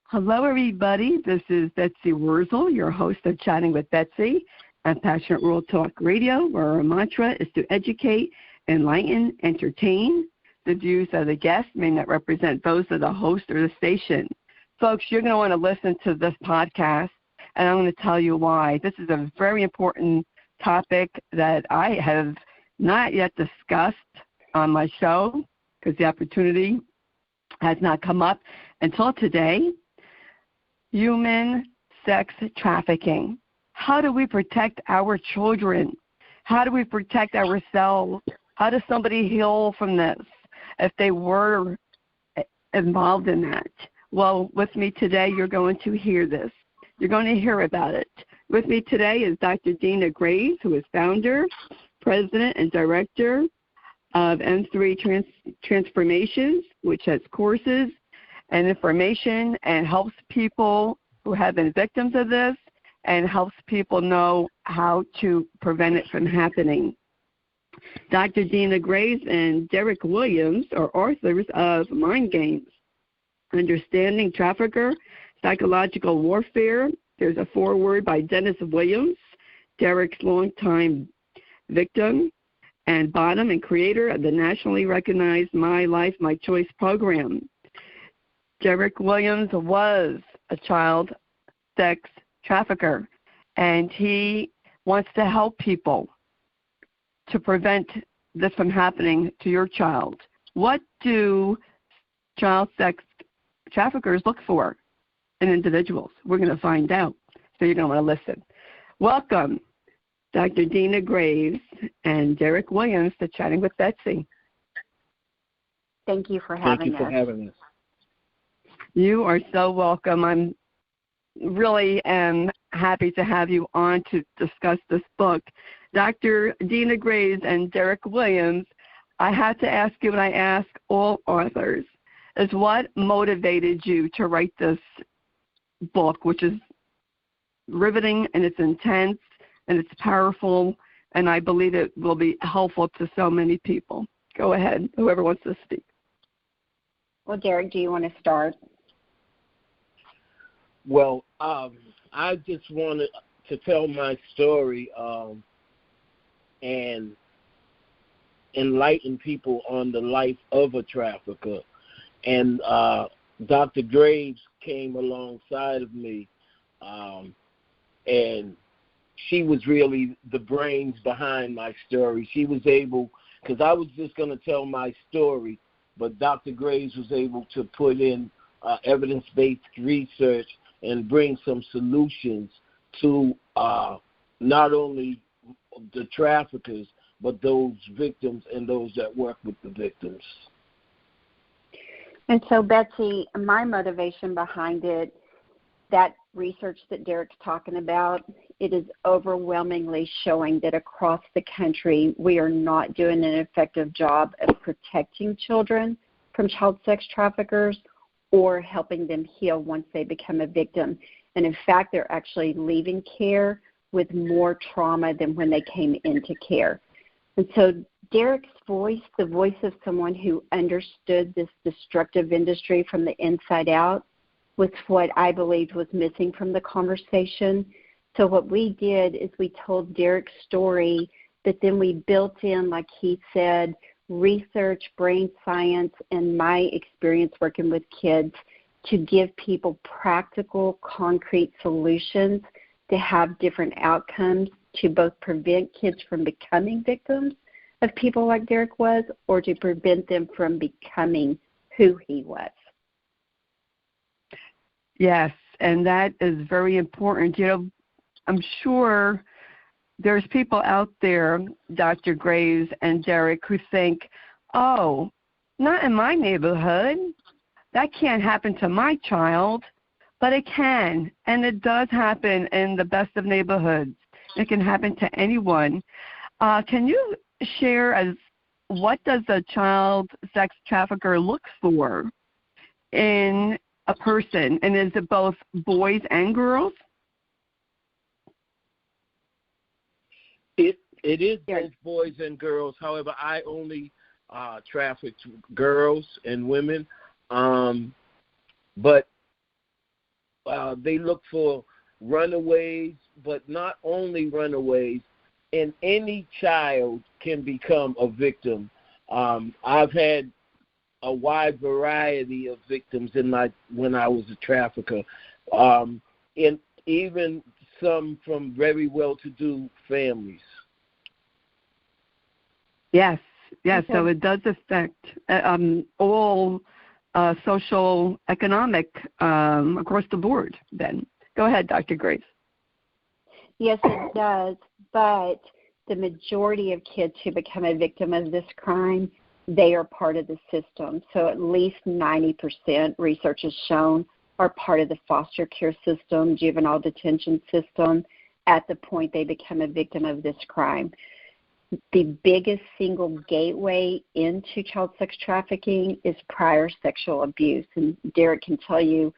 Hello, everybody. This is Betsy Wurzel, your host of Chatting with Betsy on Passionate Rural Talk Radio, where our mantra is to educate, enlighten, entertain. The views of the guests may not represent those of the host or the station. Folks, you're going to want to listen to this podcast, and I'm going to tell you why. This is a very important topic that I have not yet discussed on my show because the opportunity has not come up until today. Human sex trafficking. How do we protect our children? How do we protect ourselves? How does somebody heal from this if they were involved in that? Well, with me today, you're going to hear this. You're going to hear about it. With me today is Dr. Deena Graves, who is founder, president, and director of M3 Transformations, which has courses and information and helps people who have been victims of this and helps people know how to prevent it from happening. Dr. Deena Graves and Derek Williams are authors of Mind Games, Understanding Trafficker, Psychological Warfare. There's a foreword by Dennis Williams, Derek's longtime victim, and bottom and creator of the nationally recognized My Life, My Choice program. Derek Williams was a child sex trafficker, and he wants to help people to prevent this from happening to your child. What do child sex traffickers look for in individuals? We're going to find out, so you're going to want to listen. Welcome, Dr. Deena Graves and Derek Williams, to Chatting with Betsy. Thank you for having us. Thank you for having us. You are so welcome. I'm really happy to have you on to discuss this book. Dr. Deena Graves and Derek Williams, I have to ask you what I ask all authors, is what motivated you to write this book, which is riveting and it's intense and it's powerful, and I believe it will be helpful to so many people. Go ahead, whoever wants to speak. Well, Derek, do you want to start? Well, I just wanted to tell my story and enlighten people on the life of a trafficker. And Dr. Graves came alongside of me, and she was really the brains behind my story. She was able, because I was just going to tell my story, but Dr. Graves was able to put in evidence-based research and bring some solutions to not only the traffickers, but those victims and those that work with the victims. And so, Betsy, my motivation behind it, that research that Derek's talking about, it is overwhelmingly showing that across the country we are not doing an effective job of protecting children from child sex traffickers or helping them heal once they become a victim. And in fact, they're actually leaving care with more trauma than when they came into care. And so Derek's voice, the voice of someone who understood this destructive industry from the inside out, was what I believed was missing from the conversation. So what we did is we told Derek's story, but then we built in, like he said, research, brain science, and my experience working with kids to give people practical, concrete solutions to have different outcomes to both prevent kids from becoming victims of people like Derek was, or to prevent them from becoming who he was. Yes, and that is very important. You know, I'm sure there's people out there, Dr. Graves and Derek, who think, oh, not in my neighborhood. That can't happen to my child. But it can, and it does happen in the best of neighborhoods. It can happen to anyone. Can you share as what does a child sex trafficker look for in a person? And is it both boys and girls? It is both boys and girls. However, I only trafficked girls and women. But They look for runaways, but not only runaways, and any child can become a victim. I've had a wide variety of victims when I was a trafficker, and even some from very well-to-do families. Yes. Okay. So it does affect all social, economic, across the board. Then go ahead, Dr. Graves. Yes, it does. But the majority of kids who become a victim of this crime, they are part of the system. So at least 90%, research has shown, are part of the foster care system, juvenile detention system, at the point they become a victim of this crime. The biggest single gateway into child sex trafficking is prior sexual abuse. And Derek can tell you,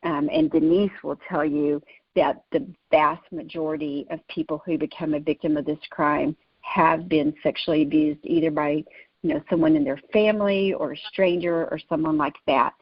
and Denise will tell you, that the vast majority of people who become a victim of this crime have been sexually abused, either by someone in their family or a stranger or someone like that.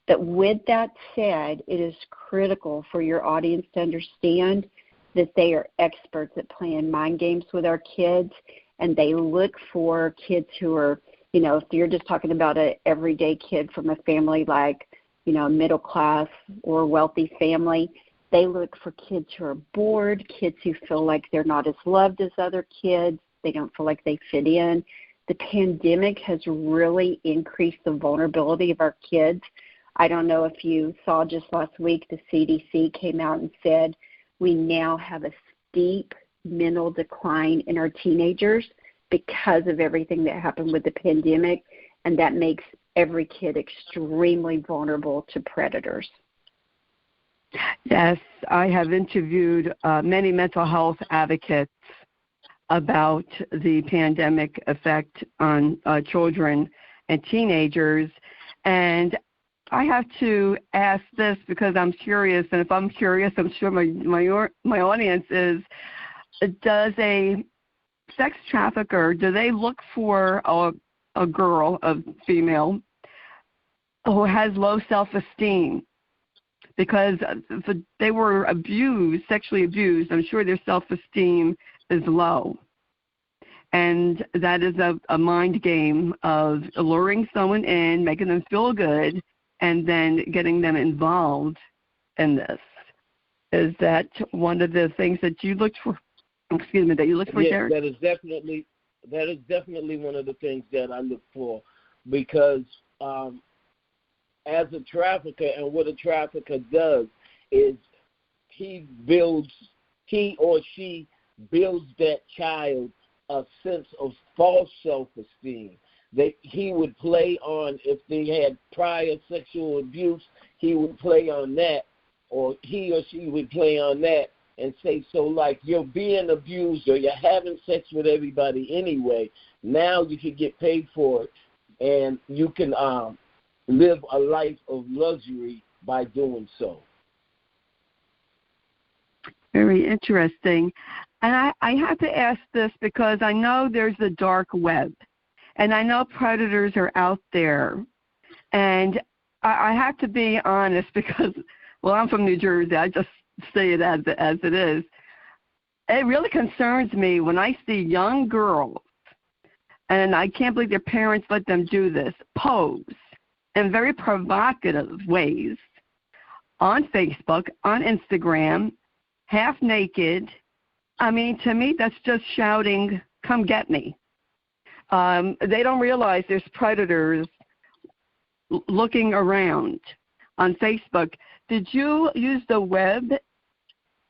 But with that said, it is critical for your audience to understand that they are experts at playing mind games with our kids, and they look for kids who are, if you're just talking about an everyday kid from a family like, middle class or wealthy family, they look for kids who are bored, kids who feel like they're not as loved as other kids. They don't feel like they fit in. The pandemic has really increased the vulnerability of our kids. I don't know if you saw just last week, the CDC came out and said we now have a steep mental decline in our teenagers because of everything that happened with the pandemic, and that makes every kid extremely vulnerable to predators. Yes, I have interviewed many mental health advocates about the pandemic effect on children and teenagers, and I have to ask this because I'm curious, and if I'm curious, I'm sure my audience is, does a sex trafficker, do they look for a girl, a female, who has low self-esteem? Because if they were abused, sexually abused, I'm sure their self-esteem is low. And that is a mind game of luring someone in, making them feel good, and then getting them involved in this. Is that one of the things that you look for? Excuse me, that you look for, Derek? That is definitely one of the things that I look for, because as a trafficker, and what a trafficker does is he or she builds that child a sense of false self-esteem. He would play on, if they had prior sexual abuse, he would play on that, or he or she would play on that and say, so like you're being abused or you're having sex with everybody anyway, now you can get paid for it, and you can live a life of luxury by doing so. Very interesting. And I have to ask this because I know there's the dark web, and I know predators are out there. And I have to be honest because, well, I'm from New Jersey. I just say it as it is. It really concerns me when I see young girls, and I can't believe their parents let them do this, pose in very provocative ways on Facebook, on Instagram, half naked. I mean, to me, that's just shouting, come get me. They don't realize there's predators looking around on Facebook. Did you use the web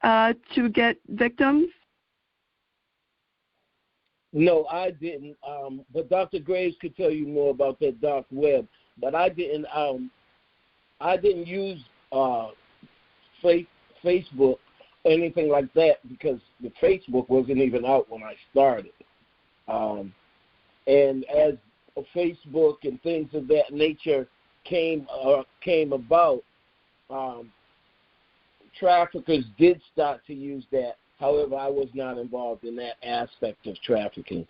to get victims? No, I didn't. But Dr. Graves could tell you more about that dark web. But I didn't use Facebook or anything like that, because the Facebook wasn't even out when I started. And as Facebook and things of that nature came about, traffickers did start to use that. However, I was not involved in that aspect of trafficking.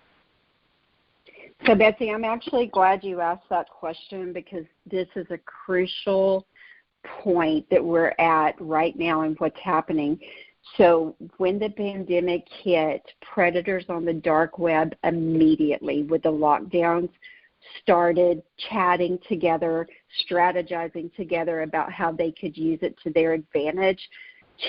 So, Betsy, I'm actually glad you asked that question, because this is a crucial point that we're at right now and what's happening. So when the pandemic hit, predators on the dark web immediately with the lockdowns started chatting together, strategizing together about how they could use it to their advantage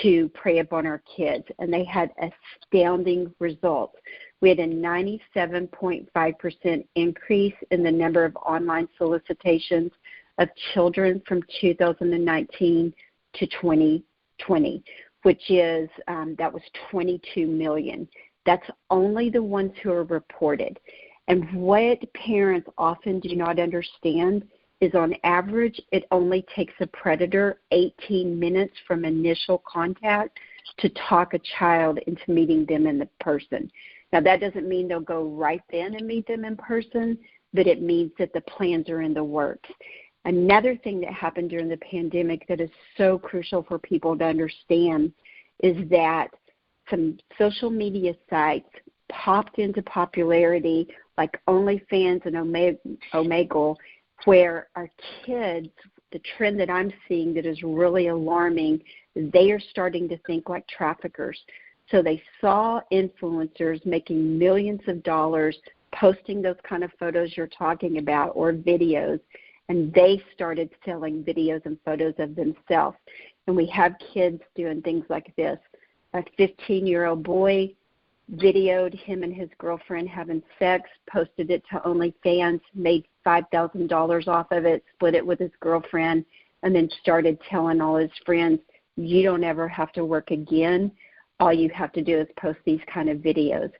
to prey upon our kids. And they had astounding results. We had a 97.5% increase in the number of online solicitations of children from 2019 to 2020, which is, that was 22 million. That's only the ones who are reported. And what parents often do not understand is on average, it only takes a predator 18 minutes from initial contact to talk a child into meeting them in person. Now, that doesn't mean they'll go right then and meet them in person, but it means that the plans are in the works. Another thing that happened during the pandemic that is so crucial for people to understand is that some social media sites popped into popularity like OnlyFans and Omegle, where our kids, the trend that I'm seeing that is really alarming, they are starting to think like traffickers. So they saw influencers making millions of dollars posting those kind of photos you're talking about or videos, and they started selling videos and photos of themselves. And we have kids doing things like this. A 15-year-old boy videoed him and his girlfriend having sex, posted it to OnlyFans, made $5,000 off of it, split it with his girlfriend, and then started telling all his friends, you don't ever have to work again. All you have to do is post these kind of videos.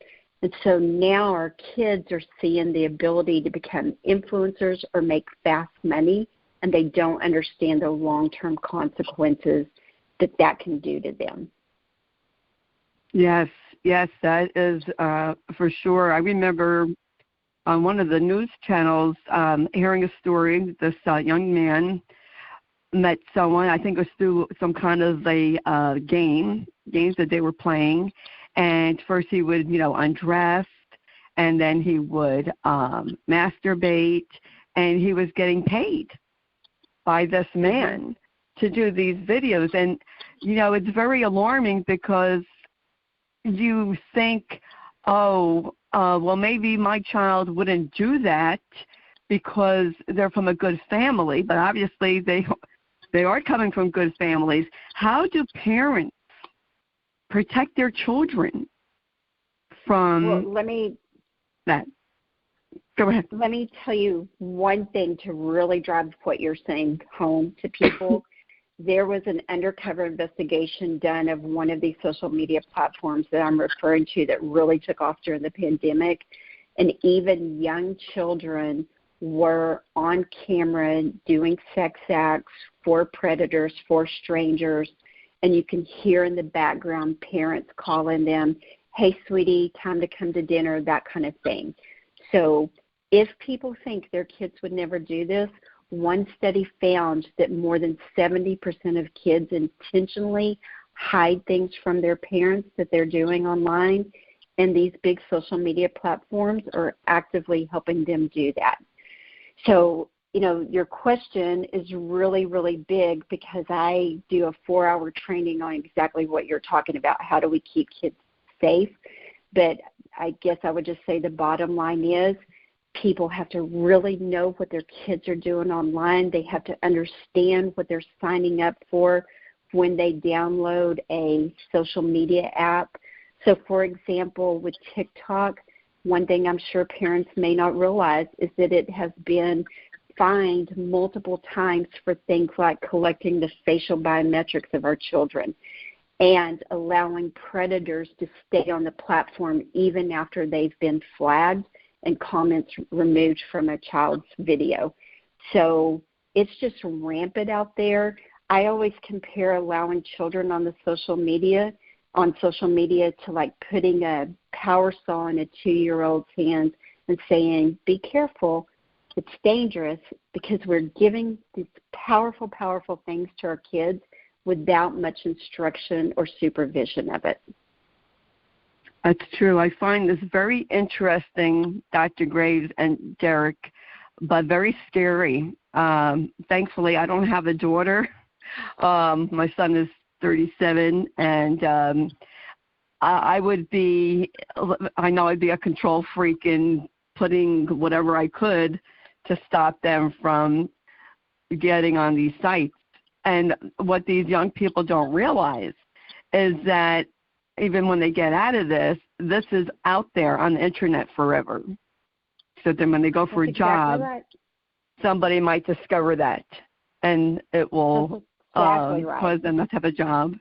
And so now our kids are seeing the ability to become influencers or make fast money, and they don't understand the long-term consequences that can do to them. Yes, that is for sure. I remember on one of the news channels hearing a story. This young man met someone, I think it was through some kind of a games that they were playing. And first he would, undress, and then he would masturbate, and he was getting paid by this man to do these videos. And, it's very alarming because you think, well, maybe my child wouldn't do that because they're from a good family, but obviously they are coming from good families. How do parents protect their children from that? Go ahead. Let me tell you one thing to really drive what you're saying home to people. There was an undercover investigation done of one of these social media platforms that I'm referring to that really took off during the pandemic, and even young children were on camera doing sex acts for predators, for strangers, and you can hear in the background parents calling them, hey, sweetie, time to come to dinner, that kind of thing. So if people think their kids would never do this, one study found that more than 70% of kids intentionally hide things from their parents that they're doing online, and these big social media platforms are actively helping them do that. So, your question is really, really big because I do a 4-hour training on exactly what you're talking about. How do we keep kids safe? But I guess I would just say the bottom line is people have to really know what their kids are doing online. They have to understand what they're signing up for when they download a social media app. So, for example, with TikTok, one thing I'm sure parents may not realize is that it has been fined multiple times for things like collecting the facial biometrics of our children and allowing predators to stay on the platform even after they've been flagged and comments removed from a child's video. So it's just rampant out there. I always compare allowing children on social media to like putting a power saw in a 2-year-old's hands and saying, be careful, it's dangerous, because we're giving these powerful, powerful things to our kids without much instruction or supervision of it. That's true. I find this very interesting, Dr. Graves and Derek, but very scary. Thankfully, I don't have a daughter, My son is 37, and I know I'd be a control freak in putting whatever I could to stop them from getting on these sites. And what these young people don't realize is that even when they get out of this is out there on the internet forever. So then when they go for a job, somebody might discover that, and it will cause them not to have a job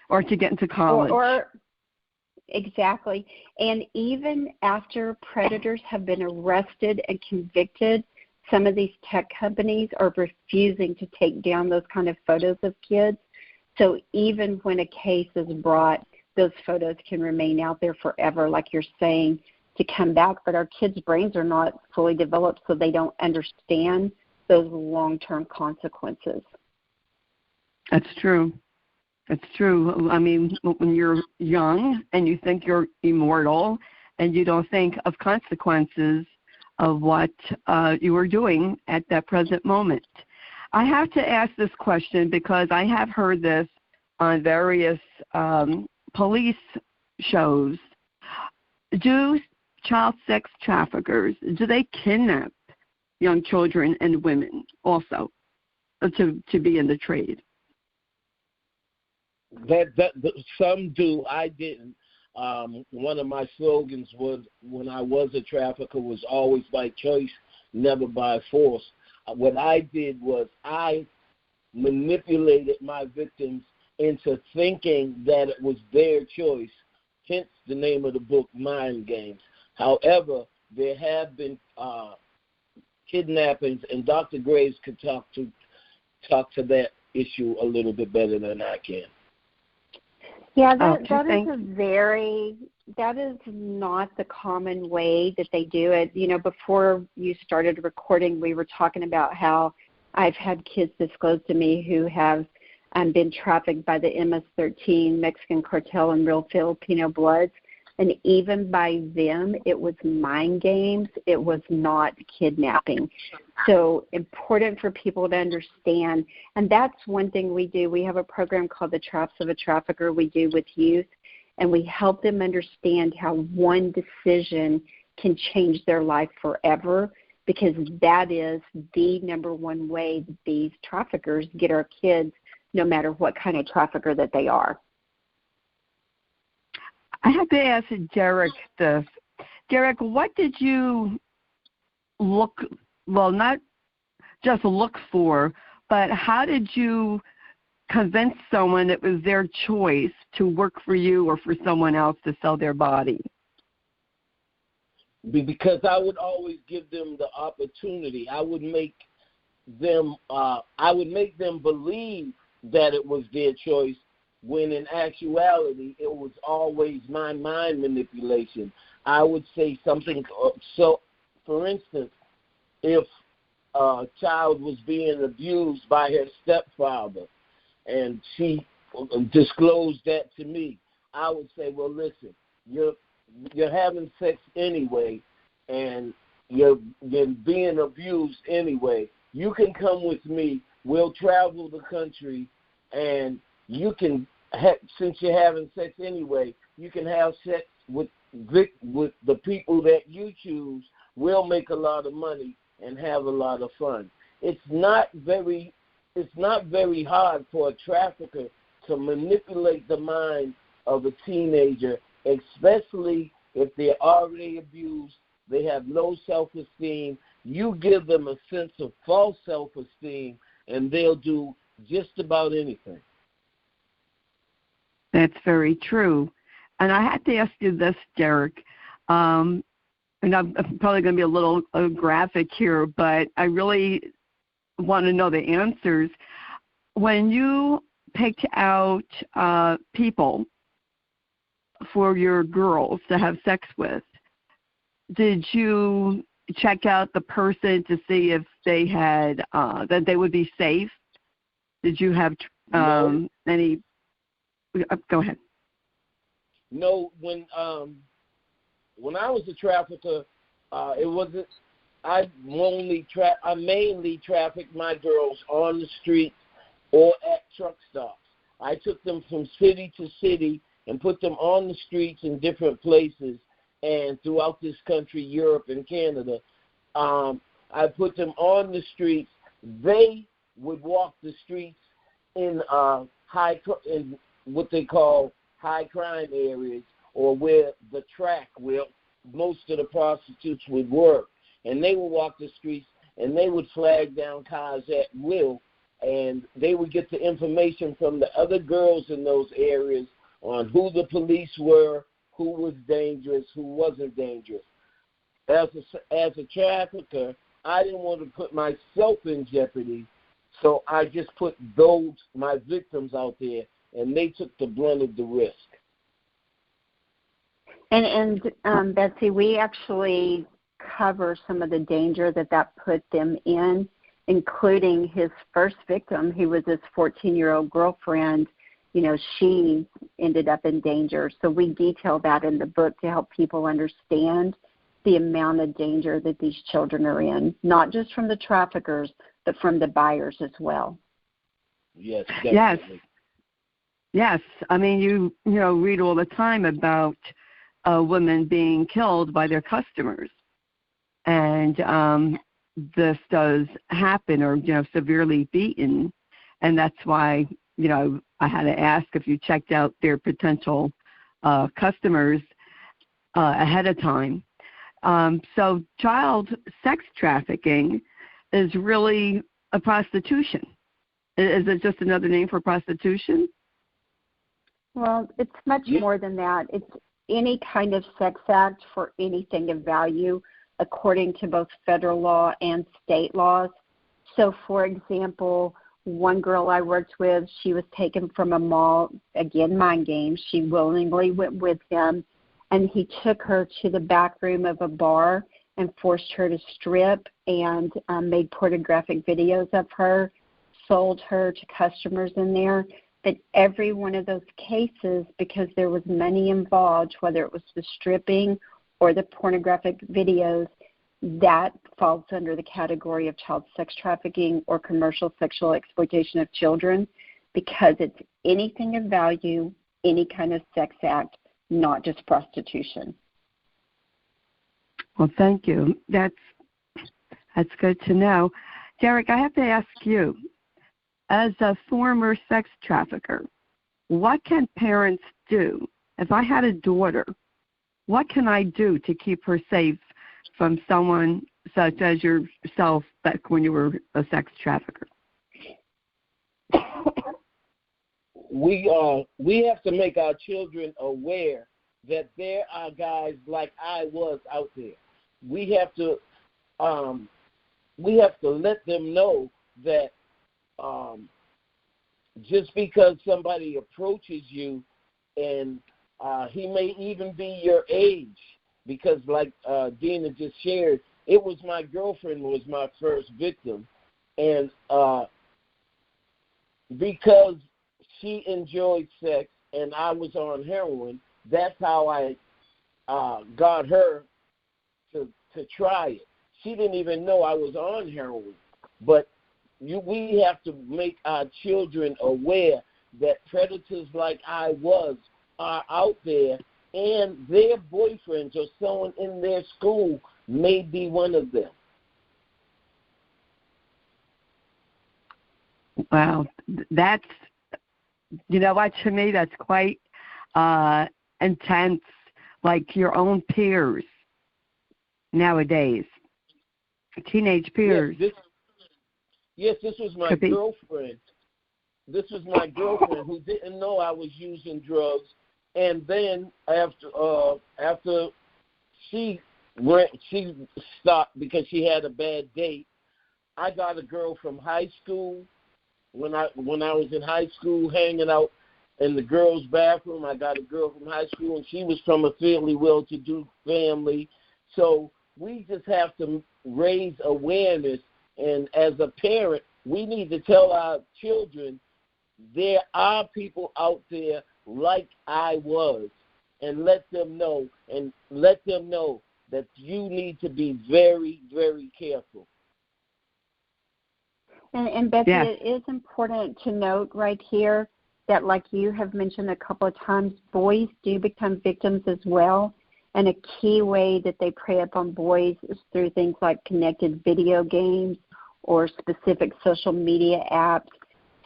or to get into college. Exactly. And even after predators have been arrested and convicted, some of these tech companies are refusing to take down those kind of photos of kids. So even when a case is brought, those photos can remain out there forever, like you're saying, to come back. But our kids' brains are not fully developed, so they don't understand those long-term consequences. That's true. It's true. I mean, when you're young and you think you're immortal and you don't think of consequences of what you were doing at that present moment. I have to ask this question because I have heard this on various police shows. Do child sex traffickers, do they kidnap young children and women also to be in the trade? That some do. I didn't. One of my slogans was, when I was a trafficker, was always by choice, never by force. What I did was I manipulated my victims into thinking that it was their choice, hence the name of the book, Mind Games. However, there have been kidnappings, and Dr. Graves could talk to that issue a little bit better than I can. Yeah, that is not the common way that they do it. You know, before you started recording, we were talking about how I've had kids disclose to me who have been trafficked by the MS-13 Mexican cartel and real Filipino Bloods. And even by them, it was mind games. It was not kidnapping. So important for people to understand. And that's one thing we do. We have a program called The Traps of a Trafficker we do with youth, and we help them understand how one decision can change their life forever, because that is the number one way that these traffickers get our kids, no matter what kind of trafficker that they are. I have to ask Derek this. Derek, what did you not just look for, but how did you convince someone it was their choice to work for you or for someone else to sell their body? Because I would always give them the opportunity. I would make them believe that it was their choice, when in actuality it was always my mind manipulation. I would say something, so for instance, if a child was being abused by her stepfather and she disclosed that to me, I would say, well, listen, you're having sex anyway and you're being abused anyway. You can come with me. We'll travel the country, and you can, since you're having sex anyway, you can have sex with the people that you choose. We'll make a lot of money and have a lot of fun. It's not very hard for a trafficker to manipulate the mind of a teenager, especially if they're already abused, they have low self-esteem. You give them a sense of false self-esteem, and they'll do just about anything. That's very true. And I had to ask you this, Derek, and I'm probably going to be a little graphic here, but I really want to know the answers. When you picked out people for your girls to have sex with, did you check out the person to see if they had that they would be safe? Did you have any? Go ahead. No, when I was a trafficker, it wasn't. I mainly trafficked my girls on the street or at truck stops. I took them from city to city and put them on the streets in different places and throughout this country, Europe and Canada. I put them on the streets. They would walk the streets in in what they call high crime areas, or where the track, where most of the prostitutes would work. And they would walk the streets, and they would flag down cars at will, and they would get the information from the other girls in those areas on who the police were, who was dangerous, who wasn't dangerous. As a trafficker, I didn't want to put myself in jeopardy, so I just put my victims out there, and they took the brunt of the risk. And Betsy, we actually cover some of the danger that put them in, including his first victim, who was his 14-year-old girlfriend. You know, she ended up in danger. So we detail that in the book to help people understand the amount of danger that these children are in, not just from the traffickers, but from the buyers as well. Yes, definitely. Yes. I mean, you read all the time about women being killed by their customers. And this does happen, or, severely beaten. And that's why, I had to ask if you checked out their potential customers ahead of time. So child sex trafficking is really a prostitution. Is it just another name for prostitution? Well, it's much more than that. It's any kind of sex act for anything of value, according to both federal law and state laws. So, for example, one girl I worked with, she was taken from a mall, again, mind games. She willingly went with him, and he took her to the back room of a bar and forced her to strip and made pornographic videos of her, sold her to customers in there. But every one of those cases, because there was money involved, whether it was the stripping or the pornographic videos, that falls under the category of child sex trafficking or commercial sexual exploitation of children, because it's anything of value, any kind of sex act, not just prostitution. Well, thank you. That's good to know. Derek, I have to ask you, as a former sex trafficker, what can parents do? If I had a daughter, what can I do to keep her safe from someone such as yourself back when you were a sex trafficker? We have to make our children aware that there are guys like I was out there. We have to let them know that just because somebody approaches you, and he may even be your age, because like Deena just shared, it was my girlfriend who was my first victim, and because she enjoyed sex and I was on heroin, that's how I got her to try it. She didn't even know I was on heroin, but we have to make our children aware that predators like I was are out there, and their boyfriends or someone in their school may be one of them. Wow, that's, to me, that's quite intense, like your own peers nowadays, teenage peers. Yes, this was my girlfriend. This was my girlfriend who didn't know I was using drugs, and then after she stopped because she had a bad date, I got a girl from high school. When I was in high school hanging out in the girls' bathroom, I got a girl from high school, and she was from a fairly well-to-do family. So we just have to raise awareness, and as a parent, we need to tell our children there are people out there like I was, and let them know that you need to be very, very careful. And Betsy, Yes. it is important to note right here that, like you have mentioned a couple of times, boys do become victims as well. And a key way that they prey upon boys is through things like connected video games or specific social media apps.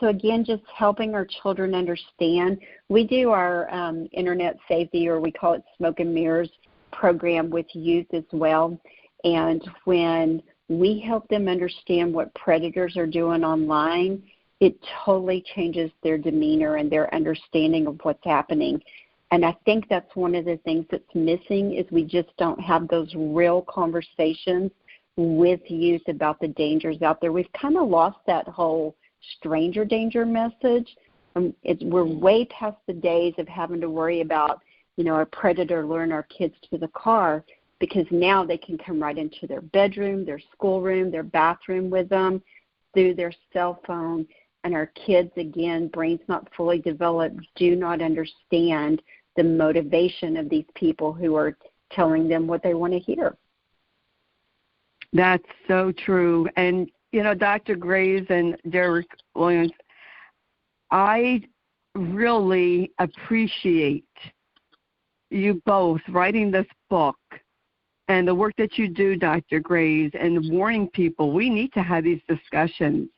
So again, just helping our children understand. We do our internet safety, or we call it smoke and mirrors program, with youth as well. And when we help them understand what predators are doing online, it totally changes their demeanor and their understanding of what's happening. And I think that's one of the things that's missing, is we just don't have those real conversations with youth about the dangers out there. We've kind of lost that whole stranger danger message. We're way past the days of having to worry about, a predator luring our kids to the car, because now they can come right into their bedroom, their schoolroom, their bathroom with them through their cell phone. And our kids, again, brains not fully developed, do not understand the motivation of these people who are telling them what they want to hear. That's so true. And, Dr. Graves and Derek Williams, I really appreciate you both writing this book and the work that you do, Dr. Graves, and warning people. We need to have these discussions,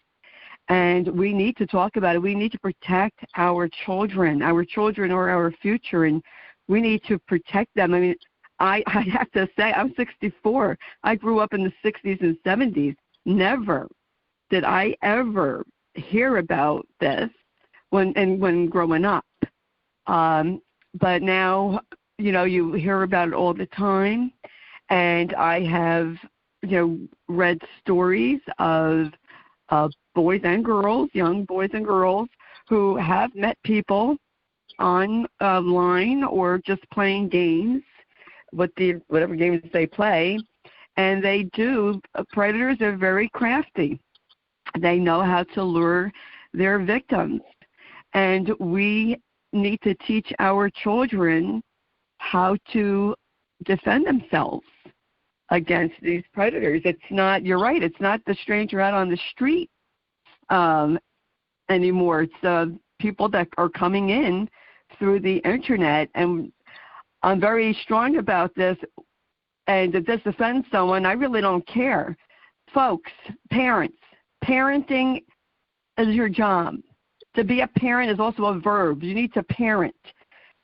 and we need to talk about it. We need to protect our children. Our children are our future, and we need to protect them. I mean, I have to say, I'm 64. I grew up in the 60s and 70s. Never did I ever hear about this when growing up. But now, you hear about it all the time. And I have, read stories of boys and girls, young boys and girls, who have met people online or just playing games, whatever games they play, and they do. Predators are very crafty. They know how to lure their victims, and we need to teach our children how to defend themselves against these predators. It's not, you're right, it's not the stranger out on the street anymore. It's people that are coming in through the internet. And I'm very strong about this. And if this offends someone, I really don't care. Folks, parents, parenting is your job. To be a parent is also a verb. You need to parent.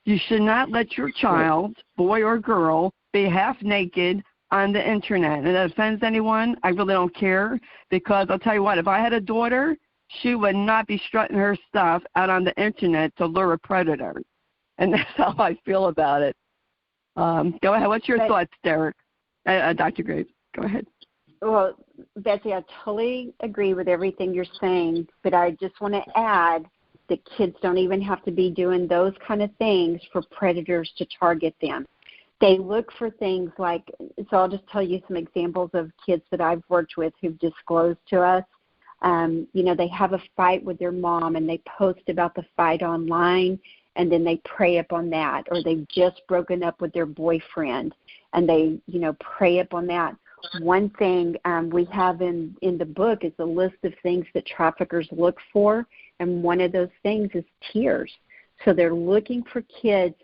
You should not let your child, boy or girl, be half naked on the internet. And if it offends anyone, I really don't care, because I'll tell you what, if I had a daughter, she would not be strutting her stuff out on the internet to lure a predator. And that's how I feel about it. Go ahead. What's your thoughts, Derek? Dr. Graves, go ahead. Well, Betsy, I totally agree with everything you're saying, but I just want to add that kids don't even have to be doing those kind of things for predators to target them. They look for things like, so I'll just tell you some examples of kids that I've worked with who've disclosed to us. They have a fight with their mom and they post about the fight online, and then they prey upon that. Or they've just broken up with their boyfriend and they, prey upon that. One thing we have in the book is a list of things that traffickers look for, and one of those things is tears. So they're looking for kids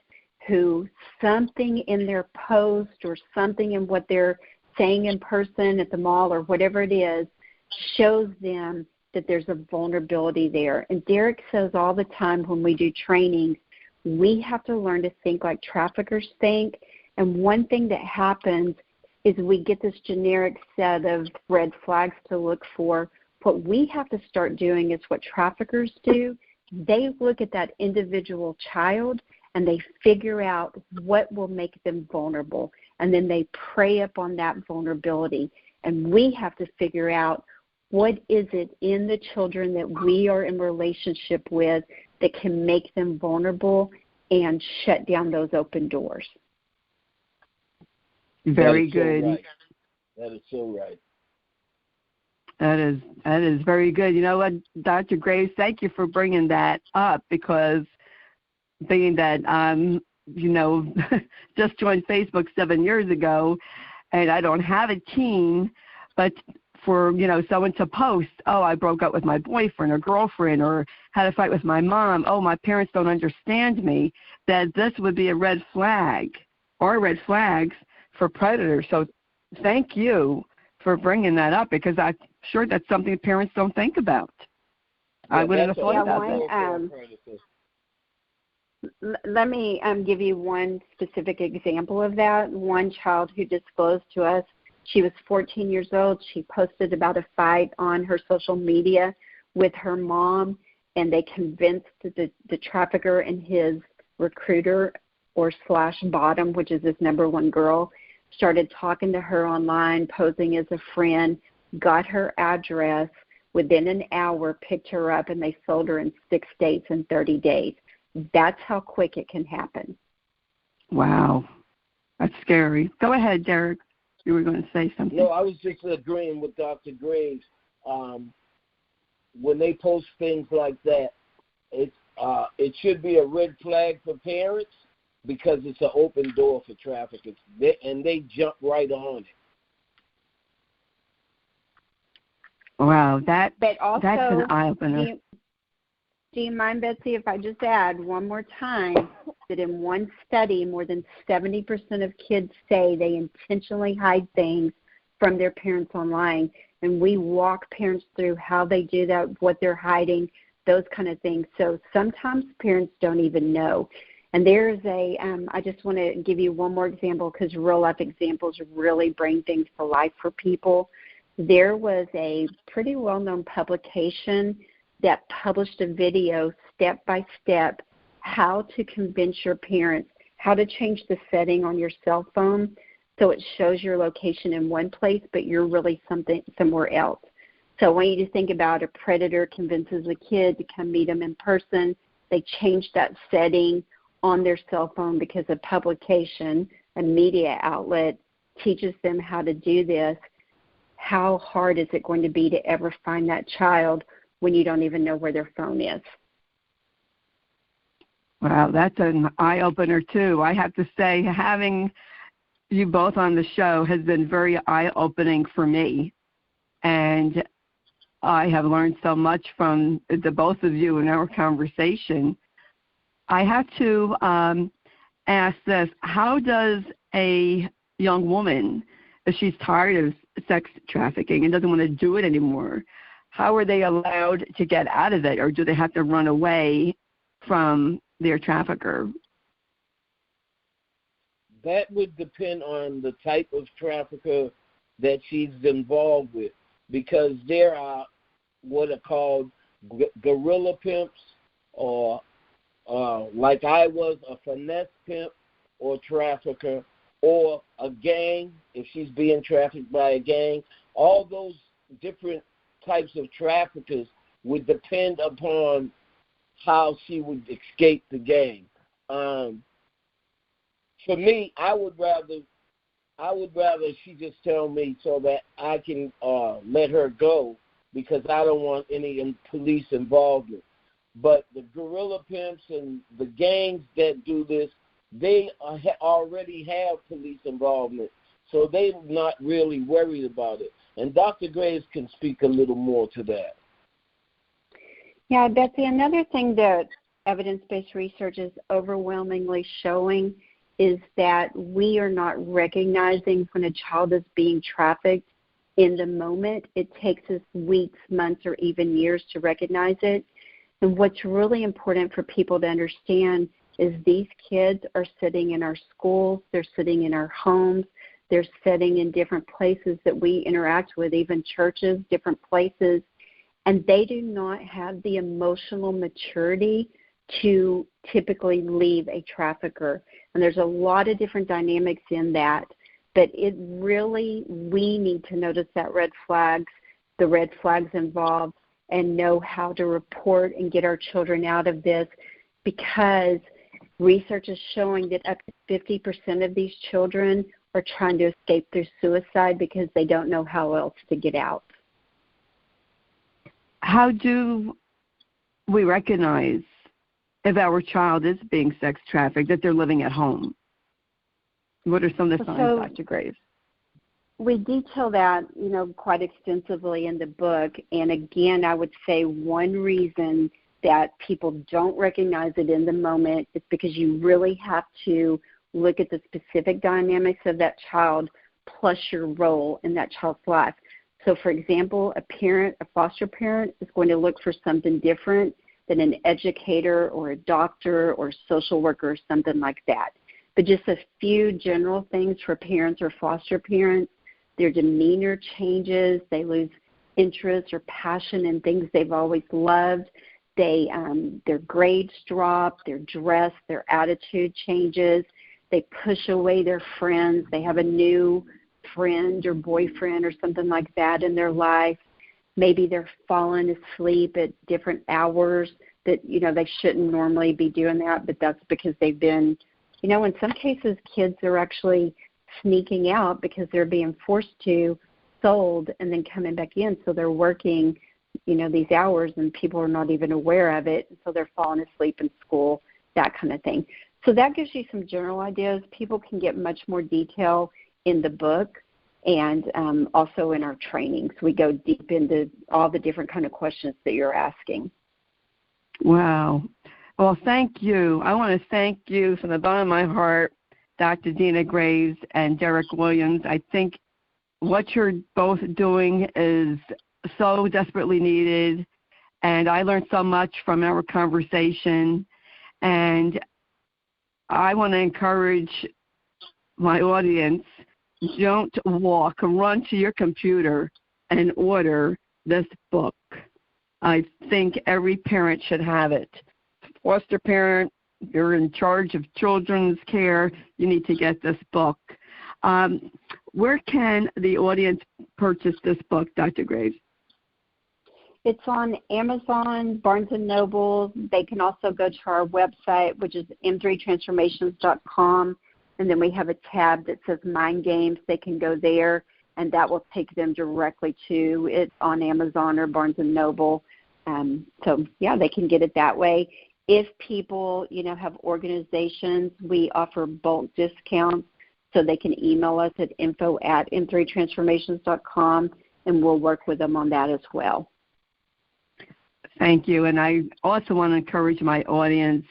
who something in their post or something in what they're saying in person at the mall or whatever it is shows them that there's a vulnerability there. And Derek says all the time when we do trainings, we have to learn to think like traffickers think. And one thing that happens is we get this generic set of red flags to look for. What we have to start doing is what traffickers do. They look at that individual child and they figure out what will make them vulnerable, and then they prey upon that vulnerability. And we have to figure out what is it in the children that we are in relationship with that can make them vulnerable and shut down those open doors. Very good. So right. That is so right. That is very good. You know what, Dr. Graves, thank you for bringing that up, because being that just joined Facebook 7 years ago, and I don't have a teen, but for, someone to post, oh, I broke up with my boyfriend or girlfriend or had a fight with my mom, oh, my parents don't understand me, that this would be a red flag or red flags for predators. So thank you for bringing that up, because I'm sure that's something parents don't think about. Yeah, I wouldn't have thought about that. Let me give you one specific example of that. One child who disclosed to us, she was 14 years old. She posted about a fight on her social media with her mom, and they convinced the trafficker and his recruiter or / bottom, which is his number one girl, started talking to her online, posing as a friend, got her address, within an hour picked her up, and they sold her in 6 states in 30 days. That's how quick it can happen. Wow. That's scary. Go ahead, Derek. You were going to say something. No, I was just agreeing with Dr. Graves. When they post things like that, it should be a red flag for parents, because it's an open door for traffickers, and they jump right on it. Wow, that's also, an eye-opener. Do you mind, Betsy, if I just add one more time that in one study, more than 70% of kids say they intentionally hide things from their parents online, and we walk parents through how they do that, what they're hiding, those kind of things. So sometimes parents don't even know. And there's I just want to give you one more example, because real-life examples really bring things to life for people. There was a pretty well-known publication that published a video step-by-step how to convince your parents, how to change the setting on your cell phone so it shows your location in one place, but you're really somewhere else. So I want you to think about a predator convinces a kid to come meet them in person. They change that setting on their cell phone because a publication, a media outlet, teaches them how to do this. How hard is it going to be to ever find that child when you don't even know where their phone is? Wow, that's an eye-opener, too. I have to say, having you both on the show has been very eye-opening for me. And I have learned so much from the both of you in our conversation. I have to ask this. How does a young woman, if she's tired of sex trafficking and doesn't want to do it anymore, how are they allowed to get out of it, or do they have to run away from their trafficker? That would depend on the type of trafficker that she's involved with, because there are what are called guerrilla pimps, or like I was, a finesse pimp or trafficker, or a gang, if she's being trafficked by a gang. All those different types of traffickers would depend upon how she would escape the gang. For me, I would rather she just tell me so that I can let her go, because I don't want any police involvement. But the guerrilla pimps and the gangs that do this, they already have police involvement, so they're not really worried about it. And Dr. Graves can speak a little more to that. Yeah, Betsy, another thing that evidence-based research is overwhelmingly showing is that we are not recognizing when a child is being trafficked in the moment. It takes us weeks, months, or even years to recognize it. And what's really important for people to understand is these kids are sitting in our schools, they're sitting in our homes, they're sitting in different places that we interact with, even churches, different places, and they do not have the emotional maturity to typically leave a trafficker. And there's a lot of different dynamics in that, but it really, we need to notice the red flags involved, and know how to report and get our children out of this, because research is showing that up to 50% of these children are trying to escape through suicide because they don't know how else to get out. How do we recognize if our child is being sex trafficked, that they're living at home? What are some of the signs, Dr. Graves? We detail that, quite extensively in the book. And again, I would say one reason that people don't recognize it in the moment is because you really have to look at the specific dynamics of that child plus your role in that child's life. So, for example, a foster parent is going to look for something different than an educator or a doctor or social worker or something like that. But just a few general things for parents or foster parents: their demeanor changes, they lose interest or passion in things they've always loved, their grades drop, their dress, their attitude changes, they push away their friends, they have a new friend or boyfriend or something like that in their life. Maybe they're falling asleep at different hours that, they shouldn't normally be doing that, but that's because they've been, in some cases kids are actually sneaking out because they're being forced to, sold, and then coming back in. So they're working, these hours and people are not even aware of it. So they're falling asleep in school, that kind of thing. So that gives you some general ideas. People can get much more detail in the book and also in our trainings. We go deep into all the different kind of questions that you're asking. Wow. Well, thank you. I want to thank you from the bottom of my heart, Dr. Deena Graves and Derek Williams. I think what you're both doing is so desperately needed, and I learned so much from our conversation. And I want to encourage my audience, don't walk, run to your computer and order this book. I think every parent should have it. Foster parent, you're in charge of children's care, you need to get this book. Where can the audience purchase this book, Dr. Graves? It's on Amazon, Barnes & Noble. They can also go to our website, which is m3transformations.com, and then we have a tab that says Mind Games. They can go there, and that will take them directly to it on Amazon or Barnes & Noble. So, yeah, they can get it that way. If people, have organizations, we offer bulk discounts, so they can email us at info@m3transformations.com, and we'll work with them on that as well. Thank you. And I also want to encourage my audience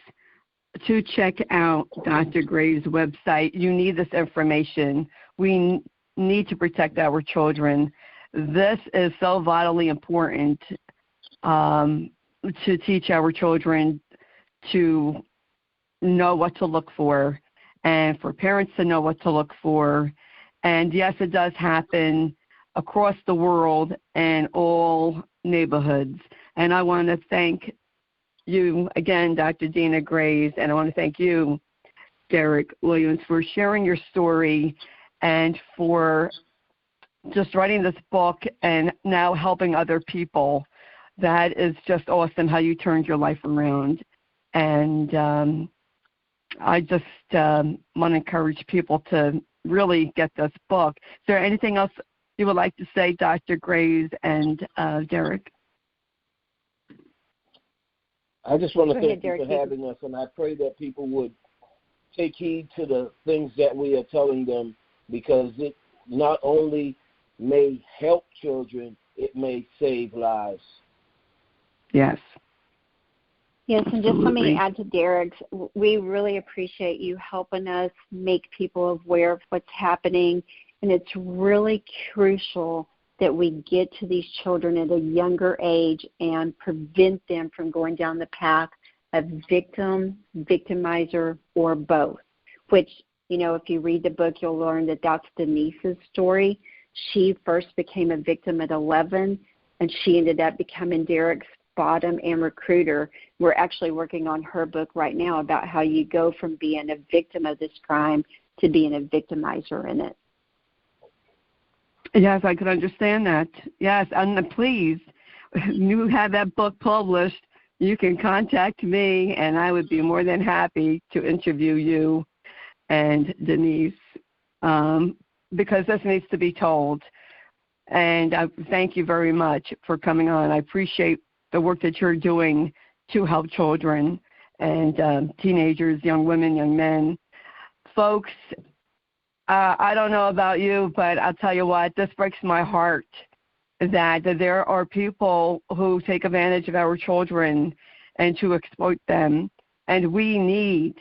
to check out Dr. Graves' website. You need this information. We need to protect our children. This is so vitally important to teach our children to know what to look for and for parents to know what to look for. And, yes, it does happen across the world and all neighborhoods. And I want to thank you again, Dr. Deena Graves, and I want to thank you, Derek Williams, for sharing your story and for just writing this book and now helping other people. That is just awesome how you turned your life around. And I just want to encourage people to really get this book. Is there anything else you would like to say, Dr. Graves and Derek? I just want to thank you for having us, and I pray that people would take heed to the things that we are telling them, because it not only may help children, it may save lives. Yes. Yes, and just let me add to Derek's, we really appreciate you helping us make people aware of what's happening, and it's really crucial that we get to these children at a younger age and prevent them from going down the path of victim, victimizer, or both, which, if you read the book, you'll learn that that's Denise's story. She first became a victim at 11, and she ended up becoming Derek's bottom and recruiter. We're actually working on her book right now about how you go from being a victim of this crime to being a victimizer in it. Yes, I could understand that. Yes, and please, you have that book published, you can contact me, and I would be more than happy to interview you and Denise, because this needs to be told. And I thank you very much for coming on. I appreciate the work that you're doing to help children and teenagers, young women, young men. Folks, I don't know about you, but I'll tell you what, this breaks my heart that there are people who take advantage of our children and to exploit them. And we need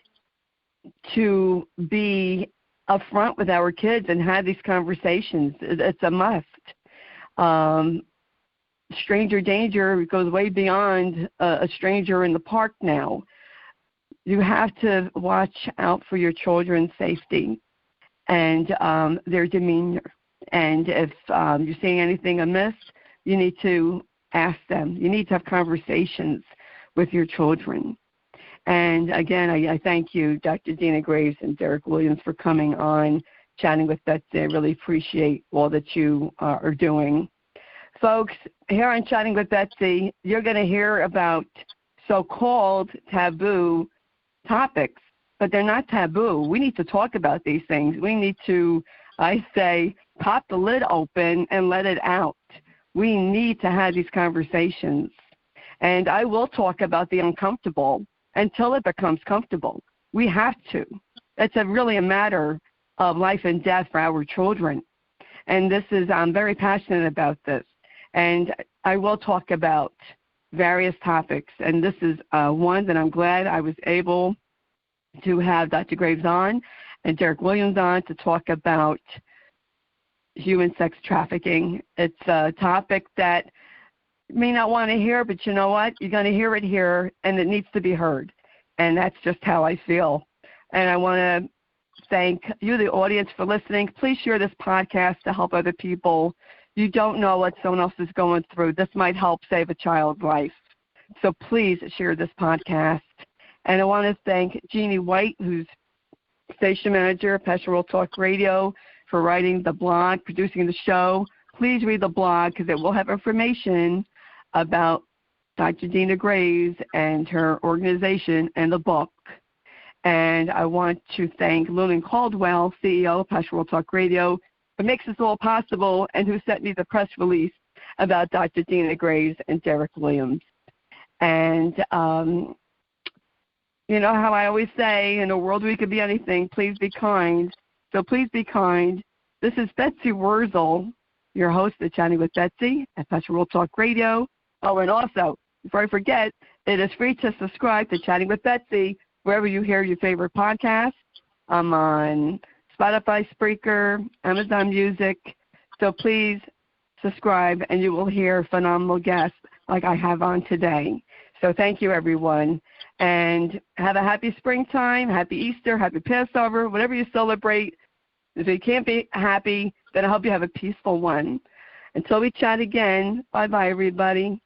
to be upfront with our kids and have these conversations. It's a must. Stranger danger goes way beyond a stranger in the park now. You have to watch out for your children's safety and their demeanor. And if you're seeing anything amiss, you need to ask them. You need to have conversations with your children. And again, I thank you, Dr. Deena Graves and Derek Williams, for coming on, chatting with Betsy. I really appreciate all that you are doing. Folks, here on Chatting with Betsy, you're going to hear about so-called taboo topics, but they're not taboo. We need to talk about these things. We need to, I say, pop the lid open and let it out. We need to have these conversations. And I will talk about the uncomfortable until it becomes comfortable. We have to. It's really a matter of life and death for our children. And this is, I'm very passionate about this. And I will talk about various topics. And this is one that I'm glad I was able to have Dr. Graves on and Derek Williams on to talk about human sex trafficking. It's a topic that you may not want to hear, but you know what? You're going to hear it here, and it needs to be heard. And that's just how I feel. And I want to thank you, the audience, for listening. Please share this podcast to help other people. You don't know what someone else is going through. This might help save a child's life. So please share this podcast. And I want to thank Jeannie White, who's station manager of Passion World Talk Radio, for writing the blog, producing the show. Please read the blog because it will have information about Dr. Deena Graves and her organization and the book. And I want to thank Lunan Caldwell, CEO of Passion World Talk Radio, who makes this all possible and who sent me the press release about Dr. Deena Graves and Derek Williams. And you know how I always say, in a world where we could be anything, please be kind. So please be kind. This is Betsy Wurzel, your host of Chatting with Betsy at Passion World Talk Radio. Oh, and also, before I forget, it is free to subscribe to Chatting with Betsy wherever you hear your favorite podcast. I'm on Spotify, Spreaker, Amazon Music. So please subscribe, and you will hear phenomenal guests like I have on today. So thank you, everyone. And have a happy springtime, happy Easter, happy Passover, whatever you celebrate. If you can't be happy, then I hope you have a peaceful one. Until we chat again, bye-bye, everybody.